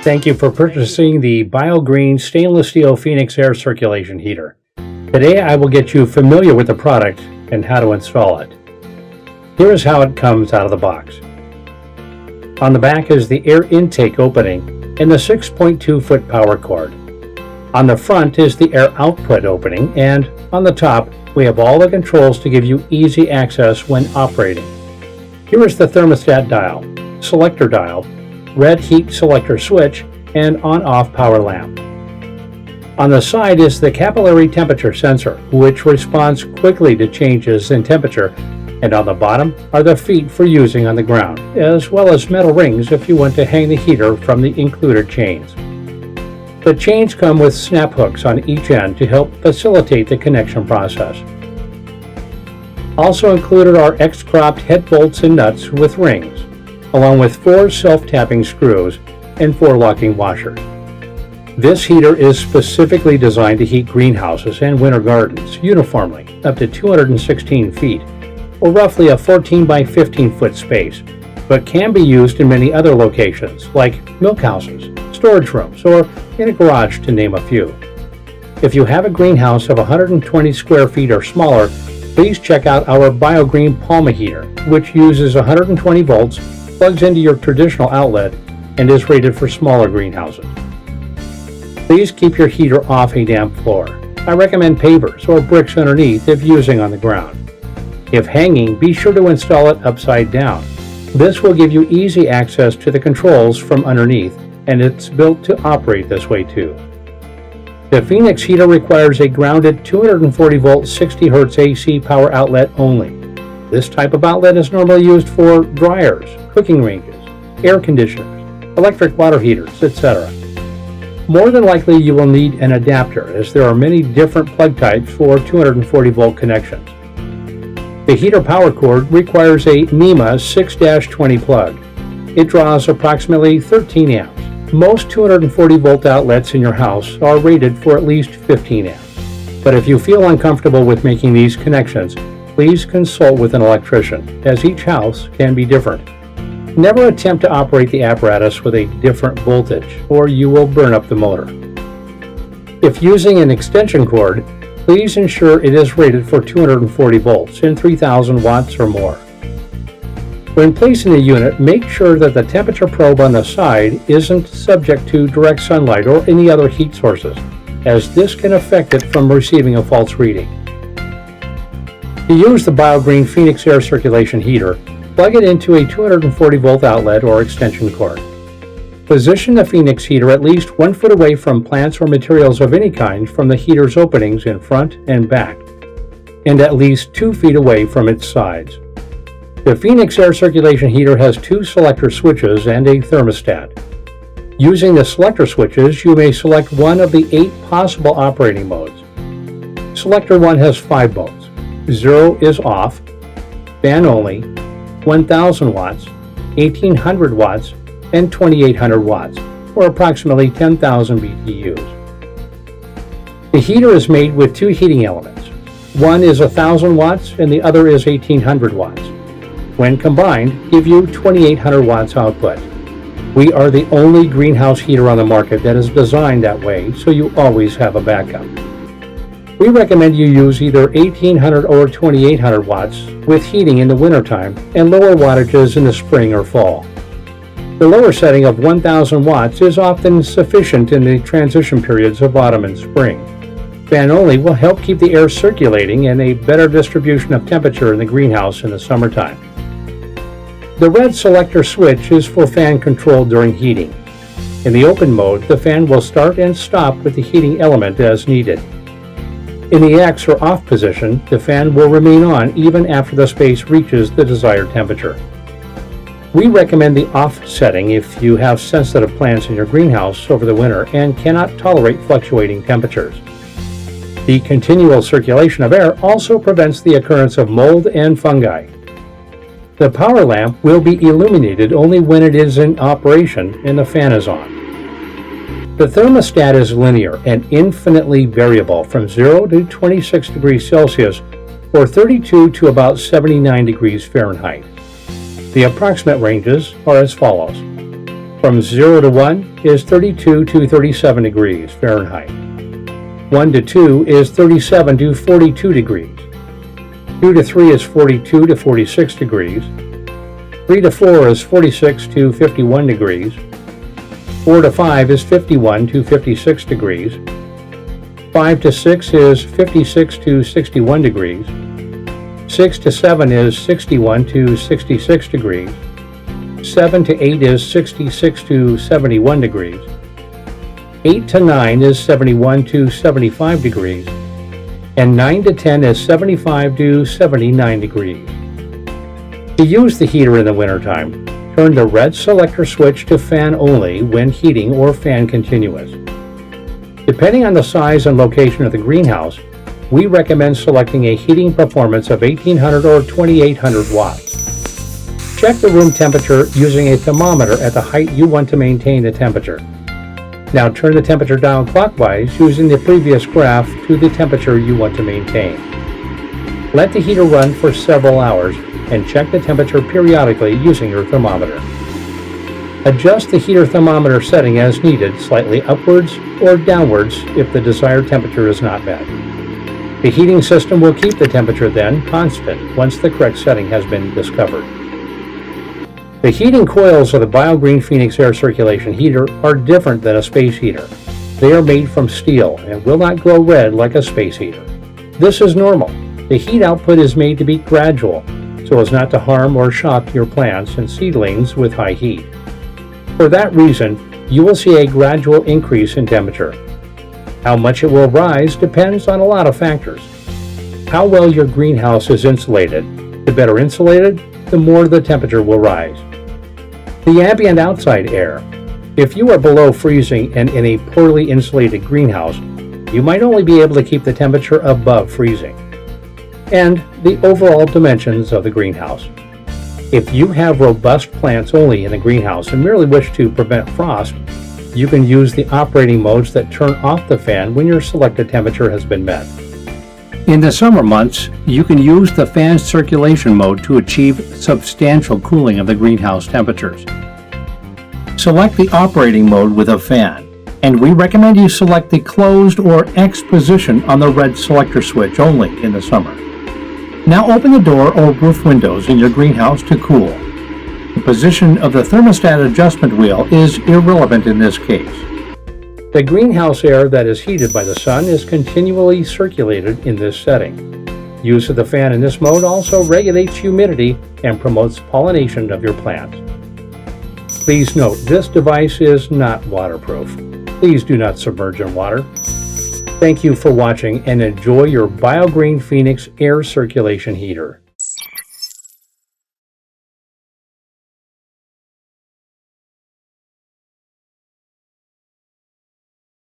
Thank you for purchasing the BioGreen stainless steel Phoenix air circulation heater. Today I will get you familiar with the product and how to install it. Here is how it comes out of the box. On the back is the air intake opening and the 6.2 foot power cord. On the front is the air output opening, and on the top we have all the controls to give you easy access when operating. Here is the thermostat dial, selector dial, red heat selector switch, and on-off power lamp. On the side is the capillary temperature sensor, which responds quickly to changes in temperature, and on the bottom are the feet for using on the ground, as well as metal rings if you want to hang the heater from the included chains. The chains come with snap hooks on each end to help facilitate the connection process. Also included are X-cropped head bolts and nuts with rings, along with 4 self-tapping screws and 4 locking washers. This heater is specifically designed to heat greenhouses and winter gardens uniformly up to 216 feet, or roughly a 14 by 15 foot space, but can be used in many other locations like milk houses, storage rooms, or in a garage, to name a few. If you have a greenhouse of 120 square feet or smaller, please check out our BioGreen Palma heater, which uses 120 volts, plugs into your traditional outlet, and is rated for smaller greenhouses. Please keep your heater off a damp floor. I recommend pavers or bricks underneath if using on the ground. If hanging, be sure to install it upside down. This will give you easy access to the controls from underneath, and it's built to operate this way too. The Phoenix heater requires a grounded 240 volt 60 Hz AC power outlet only. This type of outlet is normally used for dryers, cooking ranges, air conditioners, electric water heaters, etc. More than likely you will need an adapter, as there are many different plug types for 240 volt connections. The heater power cord requires a NEMA 6-20 plug. It draws approximately 13 amps. Most 240 volt outlets in your house are rated for at least 15 amps. But if you feel uncomfortable with making these connections, please consult with an electrician, as each house can be different. Never attempt to operate the apparatus with a different voltage, or you will burn up the motor. If using an extension cord, please ensure it is rated for 240 volts and 3000 watts or more. When placing the unit, make sure that the temperature probe on the side isn't subject to direct sunlight or any other heat sources, as this can affect it from receiving a false reading. To use the BioGreen Phoenix air circulation heater, plug it into a 240 volt outlet or extension cord. Position the Phoenix heater at least 1 foot away from plants or materials of any kind from the heater's openings in front and back, and at least 2 feet away from its sides. The Phoenix air circulation heater has 2 selector switches and a thermostat. Using the selector switches, you may select one of the 8 possible operating modes. Selector 1 has 5 modes. 0 is off, fan only, 1000 watts, 1800 watts, and 2800 watts, or approximately 10,000 BTUs. The heater is made with 2 heating elements. One is 1000 watts and the other is 1800 watts. When combined, give you 2800 watts output. We are the only greenhouse heater on the market that is designed that way, so you always have a backup. We recommend you use either 1800 or 2800 watts with heating in the wintertime and lower wattages in the spring or fall. The lower setting of 1000 watts is often sufficient in the transition periods of autumn and spring. Fan only will help keep the air circulating and a better distribution of temperature in the greenhouse in the summertime. The red selector switch is for fan control during heating. In the open mode, the fan will start and stop with the heating element as needed. In the X or off position, the fan will remain on even after the space reaches the desired temperature. We recommend the off setting if you have sensitive plants in your greenhouse over the winter and cannot tolerate fluctuating temperatures. The continual circulation of air also prevents the occurrence of mold and fungi. The power lamp will be illuminated only when it is in operation and the fan is on. The thermostat is linear and infinitely variable from 0 to 26 degrees Celsius or 32 to about 79 degrees Fahrenheit. The approximate ranges are as follows. From 0 to 1 is 32 to 37 degrees Fahrenheit. 1 to 2 is 37 to 42 degrees. 2 to 3 is 42 to 46 degrees. 3 to 4 is 46 to 51 degrees. 4 to 5 is 51 to 56 degrees. 5 to 6 is 56 to 61 degrees. 6 to 7 is 61 to 66 degrees. 7 to 8 is 66 to 71 degrees. 8 to 9 is 71 to 75 degrees. And 9 to 10 is 75 to 79 degrees. To use the heater in the wintertime, turn the red selector switch to fan only when heating or fan continuous. Depending on the size and location of the greenhouse, we recommend selecting a heating performance of 1800 or 2800 watts. Check the room temperature using a thermometer at the height you want to maintain the temperature. Now turn the temperature down clockwise using the previous graph to the temperature you want to maintain. Let the heater run for several hours and check the temperature periodically using your thermometer. Adjust the heater thermometer setting as needed, slightly upwards or downwards if the desired temperature is not met. The heating system will keep the temperature then constant once the correct setting has been discovered. The heating coils of the BioGreen Phoenix air circulation heater are different than a space heater. They are made from steel and will not glow red like a space heater. This is normal. The heat output is made to be gradual so as not to harm or shock your plants and seedlings with high heat. For that reason, you will see a gradual increase in temperature. How much it will rise depends on a lot of factors. How well your greenhouse is insulated. The better insulated, the more the temperature will rise. The ambient outside air. If you are below freezing and in a poorly insulated greenhouse, you might only be able to keep the temperature above freezing. And the overall dimensions of the greenhouse. If you have robust plants only in the greenhouse and merely wish to prevent frost, you can use the operating modes that turn off the fan when your selected temperature has been met. In the summer months, you can use the fan circulation mode to achieve substantial cooling of the greenhouse temperatures. Select the operating mode with a fan, and we recommend you select the closed or X position on the red selector switch only in the summer. Now open the door or roof windows in your greenhouse to cool. The position of the thermostat adjustment wheel is irrelevant in this case. The greenhouse air that is heated by the sun is continually circulated in this setting. Use of the fan in this mode also regulates humidity and promotes pollination of your plants. Please note, this device is not waterproof. Please do not submerge in water. Thank you for watching and enjoy your BioGreen Phoenix air circulation heater.